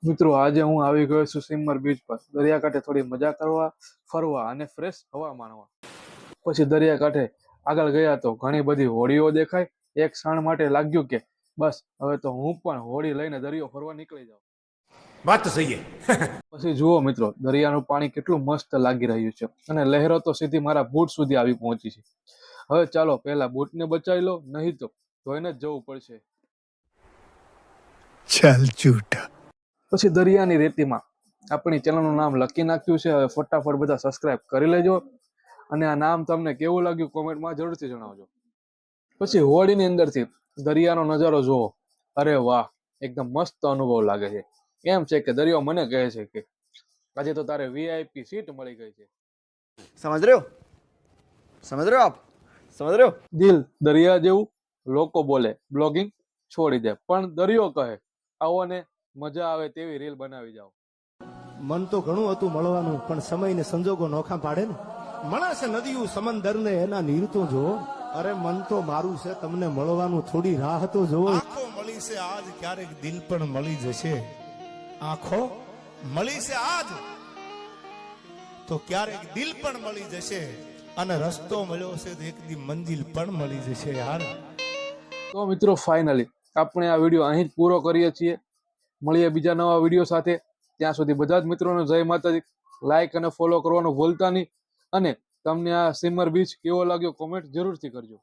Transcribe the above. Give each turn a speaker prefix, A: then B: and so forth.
A: મિત્રો આજે હું આવી ગયો છું સિમર બીચ પર દરિયાકાંઠે થોડી મજા કરવા ફરવા અને ફ્રેશ હવા માણવા. પછી દરિયાકાંઠે આગળ ગયા તો ઘણી બધી હોડીઓ દેખાય. એક ક્ષણ માટે લાગ્યું કે બસ હવે તો હું પણ હોડી લઈને દરિયો ફરવા નીકળી જાઉં.
B: વાત તો સહી હે.
A: પછી જુઓ મિત્રો, દરિયાનું પાણી કેટલું મસ્ત લાગી રહ્યું છે અને લહેરો તો સીધી મારા બૂટ સુધી આવી પહોંચી છે. હવે ચાલો પહેલા બૂટને બચાવી લો, નહીં તો ધોઈને જ જવું પડશે.
C: चल झूठा।
A: પછી દરિયાની રેતીમાં આપણી ચેનલનું નામ લખી નાખ્યું છે. હવે ફટાફટ બધા સબસ્ક્રાઇબ કરી લેજો અને આ નામ તમને કેવું લાગ્યું કોમેન્ટમાં જરૂરથી જણાવજો. પછી હોડીની અંદરથી દરિયાનો નજારો જોવો. અરે વાહ, એકદમ મસ્ત અનુભવ લાગે છે. એમ છે કે દરિયો મને કહે છે કે આજે તો તારે વીઆઈપી સીટ મળી ગઈ છે.
D: समझ रहे हो समझ रहे हो आप समझ रहे हो।
A: દિલ દરિયા જેવું, લોકો બોલે બ્લોગિંગ છોડી દે, પણ દરિયો કહે આવો ને મજા આવે તેવી રીલ બનાવી જાઓ.
E: મન તો ઘણું હતું મળવાનું, પણ સમય ને સંજોગો નોખા પાડે ને. મળે છે નદીયું સમંદર ને એના નીર તો જોવો. અરે મન તો મારું છે, તમને મળવાનું થોડી રાહ તો જોવો.
C: આંખો મળી છે આજ, ક્યારેક દિલ પણ મળી જશે. આંખો મળી છે આજ તો ક્યારેક દિલ પણ મળી જશે, અને રસ્તો મળ્યો છે તો એક દી મંજિલ પણ મળી જશે યાર.
A: તો મિત્રો ફાઇનલી આપણે આ વિડીયો અહીં જ પૂરો કરીએ છીએ. મળીએ બીજા નવા વિડીયો સાથે. ત્યાં સુધી બધા જ મિત્રોને જય માતાજી. લાઈક અને ફોલો કરવાનું ભૂલતા નહીં અને તમને આ સિમર બીચ કેવો લાગ્યો કોમેન્ટ જરૂરથી કરજો.